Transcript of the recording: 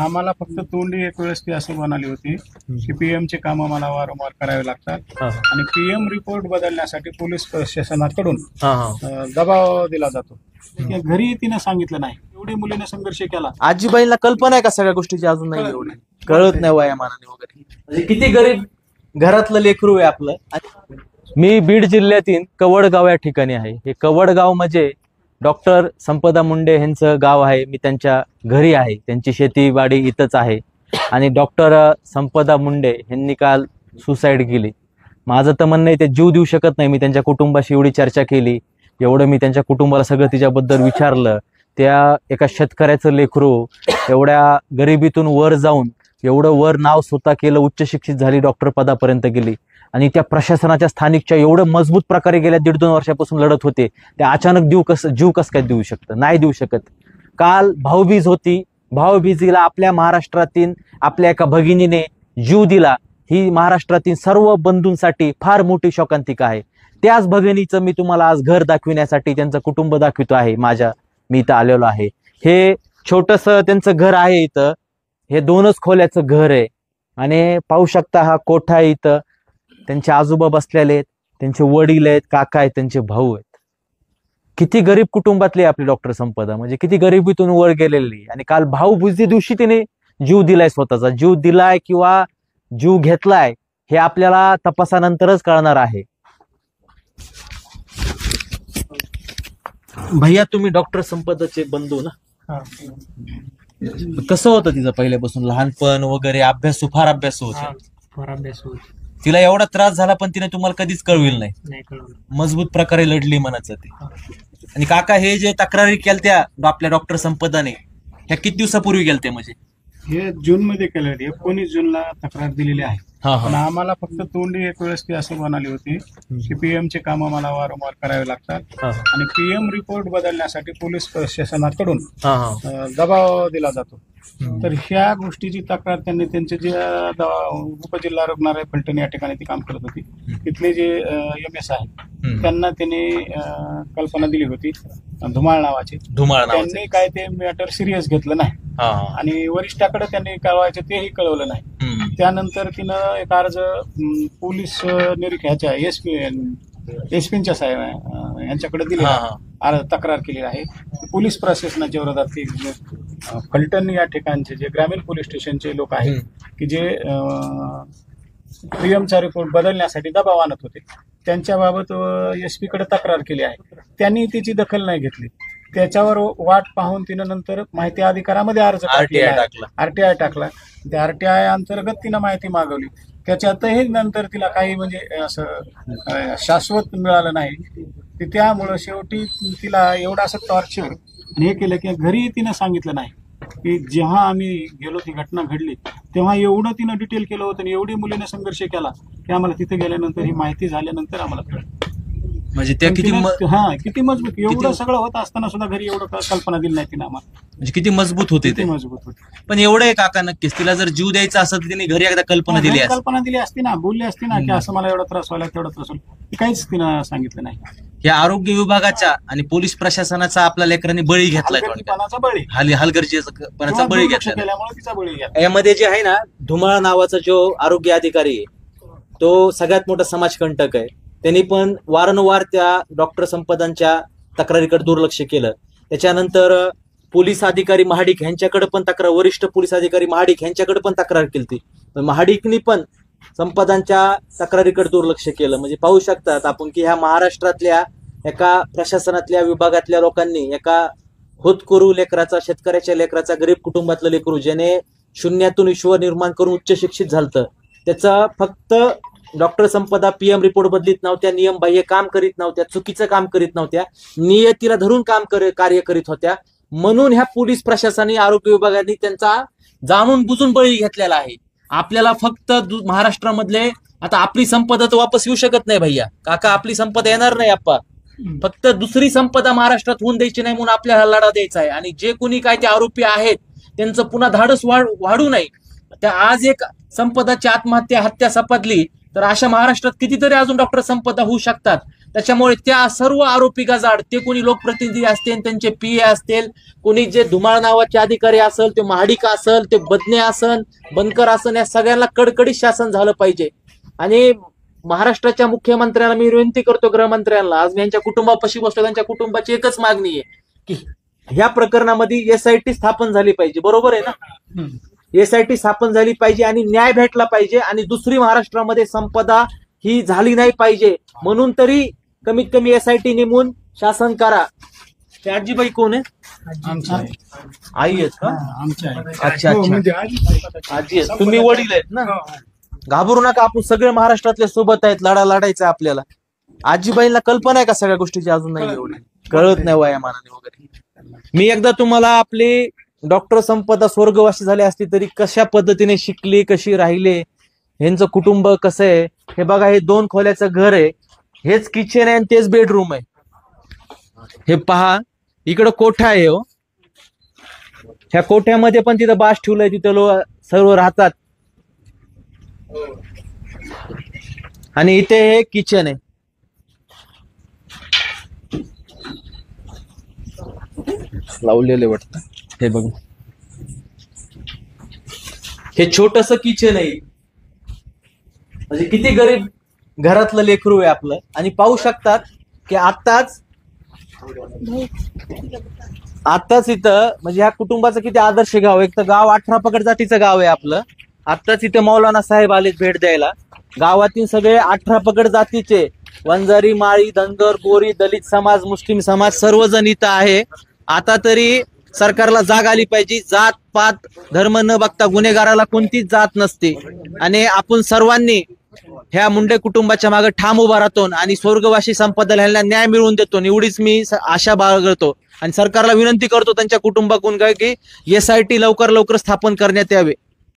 आम्हाला फक्त तोंडी एक वेळेस ती असं म्हणाली होती की PM चे काम मला वारंवार करावे लागतात आणि PM रिपोर्ट बदलण्यासाठी पोलीस प्रशासनाकडून दबाव दिला जातो. घरी तिने सांगितलं नाही. एवढी मुलीने संघर्ष केला. आजीबाईंना कल्पना आहे का सगळ्या गोष्टीची? अजून नाही एवढी कळत नाही वयामानाने वगैरे. म्हणजे किती गरीब घरातलं लेकरू आहे आपलं. मी बीड जिल्ह्यातील कवडगाव या ठिकाणी आहे. हे कवडगाव म्हणजे डॉक्टर संपदा मुंडे यांचं गाव आहे. मी त्यांच्या घरी आहे. त्यांची शेतीवाडी इथंच आहे. आणि डॉक्टर संपदा मुंडे यांनी काल सुसाईड केली. माझं तर म्हणणं आहे ते जीव देऊ शकत नाही. मी त्यांच्या कुटुंबाशी एवढी चर्चा केली, एवढं मी त्यांच्या कुटुंबाला सगळं तिच्याबद्दल विचारलं. त्या एका शेतकऱ्याचं लेकरू एवढ्या गरिबीतून वर जाऊन एवढं वर नाव स्वतः केलं, उच्च शिक्षित झाली, डॉक्टर पदापर्यंत गेली. आणि त्या प्रशासनाच्या स्थानिकच्या एवढं मजबूत प्रकारे गेल्या 1.5-2 वर्षापासून लढत होते. त्या अचानक जीव कसं काय देऊ शकतं? नाही देऊ शकत. काल भाऊबीज होती. भाऊबीजीला आपल्या महाराष्ट्रातील आपल्या एका भगिनीने जीव दिला. ही महाराष्ट्रातील सर्व बंधूंसाठी फार मोठी शोकांतिका आहे. त्याच भगिनीचं मी तुम्हाला आज घर दाखविण्यासाठी त्यांचं कुटुंब दाखवितो आहे. मी इथं आलेलो आहे. हे छोटंसं त्यांचं घर आहे. इथं हे 2च खोल्याचं घर आहे. आणि पाहू शकता हा कोठा आहे. इथं त्यांचे आजोबा बसलेले आहेत, त्यांचे वडील आहेत, काका आहेत, त्यांचे भाऊ आहेत. किती गरीब कुटुंबातले आपले डॉक्टर संपदा, म्हणजे किती गरिबीतून वर गेलेली. आणि काल भाऊबीजे दिवशी तिने जीव दिलाय. स्वतःचा जीव दिलाय किंवा जीव घेतलाय हे आपल्याला तपासानंतरच कळणार आहे. भैया तुम्ही डॉक्टर संपदाचे बंधू ना? कसं होतं तिचं पहिल्यापासून लहानपण वगैरे? अभ्यासू फार अभ्यासू होते. तिला एवढा त्रास झाला पण तिने तुम्हाला कधीच कळविल नाही. मजबूत प्रकारे लढली म्हणायचं ते. आणि काका हे जे तक्रारी केलत्या आपल्या डॉक्टर संपदाने, ह्या किती दिवसापूर्वी केलत्या? म्हणजे हे जून मध्ये केलं. 19 जूनला तक्रार दिलेली आहे. पण आम्हाला फक्त तोंडी एक वेळेस ती असं म्हणाली होती की PM चे काम मला वारंवार करावे लागतात आणि PM रिपोर्ट बदलण्यासाठी पोलीस प्रशासनाकडून दबाव दिला जातो. तर ह्या गोष्टीची तक्रार त्यांनी त्यांचे जे उपजिल्हा रुग्णालय फलटण या ठिकाणी ती काम करत होती, तिथले जे MS आहेत त्यांना त्यांनी कल्पना दिली होती, धुमाळ नावाची. त्यांनी काय ते मॅटर सिरियस घेतलं नाही आणि वरिष्ठाकडे त्यांनी कळवायचं तेही कळवलं नाही. त्यानंतर तिनं एक अर्ज पोलीस निरीक्षकाच्या एसपीच्या साहेब यांच्याकडे दिली, तक्रार केली आहे. पोलीस प्रशासनाच्या विरोधात फलटण या ठिकाणचे जे ग्रामीण पोलीस स्टेशनचे लोक आहेत की जे PMचा रिपोर्ट बदलण्यासाठी दबाव आणत होते, त्यांच्याबाबत SP कडे तक्रार केली आहे. त्यांनी त्याची दखल नाही घेतली. त्याच्यावर वाट पाहून तिनं नंतर माहिती अधिकारामध्ये अर्ज RTI टाकला. त्या RTI अंतर्गत तिनं माहिती मागवली. त्याच्यातही नंतर तिला काही म्हणजे असं शाश्वत मिळालं नाही. त्यामुळं शेवटी तिला एवढं असं टॉर्चर हे केलं की घरी तिनं सांगितलं नाही की जेव्हा आम्ही गेलो ती घटना घडली तेव्हा एवढं तिनं डिटेल केलं होतं आणि एवढी मुलीने संघर्ष केला की आम्हाला तिथे गेल्यानंतर ही माहिती झाल्यानंतर आम्हाला कळलं. म्हणजे त्या किती मजबूत, एवढं सगळं होत असताना सुद्धा घरी एवढं कल्पना दिली नाही तिने आम्हाला. म्हणजे किती मजबूत होते ते. मजबूत होते. पण एवढं आहे काका नक्कीच तिला जर जीव द्यायचा असत तर तिने घरी एकदा कल्पना दिली असती ना, बोलली असती ना की असं मला एवढा त्रास व्हायला तेवढा त्रास होईल. काहीच तिनं सांगितलं नाही. या आरोग्य विभागाच्या आणि पोलीस प्रशासनाचा आपल्या लेकरांनी बळी घेतलाय. हलगर्जीपणाचा बळी घेतला. यामध्ये जे आहे ना, धुमाळ नावाचा जो आरोग्य अधिकारी आहे तो सगळ्यात मोठा समाजकंटक आहे. त्यांनी पण वारंवार त्या डॉक्टर संपदांच्या तक्रारीकडे दुर्लक्ष केलं. त्याच्यानंतर पोलीस अधिकारी महाडिक यांच्याकडे पण तक्रार, वरिष्ठ पोलीस अधिकारी महाडिक यांच्याकडे पण तक्रार केली. महाडिकनी पण संपदांच्या तक्रारीकडे दुर्लक्ष केलं. म्हणजे पाहू शकतात आपण की ह्या महाराष्ट्रातल्या एका प्रशासनातल्या विभागातल्या लोकांनी एका होतकरू लेकराचा, शेतकऱ्याच्या लेकराचा, गरीब कुटुंबातलं लेकरू ज्याने शून्यातून विश्व निर्माण करून उच्च शिक्षित झालं, त्याचा फक्त डॉक्टर संपदा PM रिपोर्ट बदलीत नव्हत्या, नियमबाह्य काम करीत नव्हत्या, चुकीचं काम करीत नव्हत्या, नियतीला धरून कार्य करीत होत्या. म्हणून ह्या पोलीस प्रशासनाने, आरोग्य विभागाने त्यांचा जाणून बुजून बळी घेतलेला आहे. आपल्याला फक्त महाराष्ट्रामधले आता आपली संपदा तर वापस येऊ शकत नाही भैया काका, आपली संपदा येणार नाही. आप्पा फक्त दुसरी संपदा महाराष्ट्रात होऊन द्यायची नाही म्हणून आपल्याला लढा द्यायचा आहे. आणि जे कोणी काय ते आरोपी आहेत त्यांचं पुन्हा धाडस वाढू नये. त्या आज एक संपदाची हत्या सापडली तर अशा महाराष्ट्रात कितीतरी अजून डॉक्टर संपदा होऊ शकतात. त्याच्यामुळे त्या सर्व आरोपी गजाड, ते कोणी लोकप्रतिनिधी असतील, त्यांचे पीए असतील, कोणी जे धुमाळ नावाचे अधिकारी असेल, ते महाडिक असेल, ते बदने असन, बनकर असन, या सगळ्यांना कडकडीत शासन झालं पाहिजे. आणि महाराष्ट्राच्या मुख्यमंत्र्यांना मी विनंती करतो, गृहमंत्र्यांना, आज मी यांच्या कुटुंबापाशी बसतो, त्यांच्या कुटुंबाची एकच मागणी आहे की ह्या प्रकरणामध्ये एसआयटी स्थापन झाली पाहिजे. बरोबर आहे ना? एसआयटी स्थापन झाली पाहिजे आणि न्याय भेटला पाहिजे आणि दुसरी महाराष्ट्रामध्ये संपदा ही झाली नाही पाहिजे. म्हणून तरी कमीत कमी एसआयटी नेमून शासन करा. ते आजीबाई कोण आहे? आई आहेत का? अच्छा अच्छा, आजी आहेत. तुम्ही वडील आहेत ना? घाबरू नका, आपण सगळे महाराष्ट्रातले सोबत आहेत, लढायचा आपल्याला. आजीबाईंना कल्पना आहे का सगळ्या गोष्टीची? अजून नाही एवढी कळत नाही वयामानाने वगैरे. मी एकदा तुम्हाला आपली डॉक्टर संपदा स्वर्गवासी झाली असती तरी कशा पद्धतीने शिकली, कशी राहिले, ह्यांचं कुटुंब कसं आहे हे बघा. हे 2 खोल्याचं घर आहे, हेच किचन आहे आणि तेच बेडरूम आहे. हे पहा, इकडं कोठा आहे हो. ह्या कोठ्यामध्ये पण तिथं बास ठेवलंय, तिथं लोक सर्व राहतात. आणि इथे हे किचन आहे. लावलेले वाटतं हे बघ. हे छोटस किचन आहे. म्हणजे किती गरीब घरातलं लेकरू आहे आपलं. आणि पाहू शकतात की आताच इथं म्हणजे ह्या कुटुंबाचं किती आदर्श गाव आहे. एक तर गाव 18 पगड जातीचं गाव आहे आपलं. आताच इथे मौलाना साहेब आले भेट द्यायला. गावातील सगळे 18 पगड जातीचे, वंजारी, माळी, धनगर, कोरी, दलित समाज, मुस्लिम समाज सर्वजण इथं आहे. आता तरी सरकारला जाग आली पाहिजे. जात पात धर्म न बघता गुन्हेगाराला कोणतीच जात नसते. आणि आपण सर्वांनी ह्या मुंडे कुटुंबाच्या मागे ठाम उभा राहतो आणि स्वर्गवासी संपदा ह्यांना न्याय मिळवून देतो. एवढीच मी आशा बाळगतो आणि सरकारला विनंती करतो त्यांच्या कुटुंबाकडून की एसआयटी लवकर स्थापन करण्यात यावे.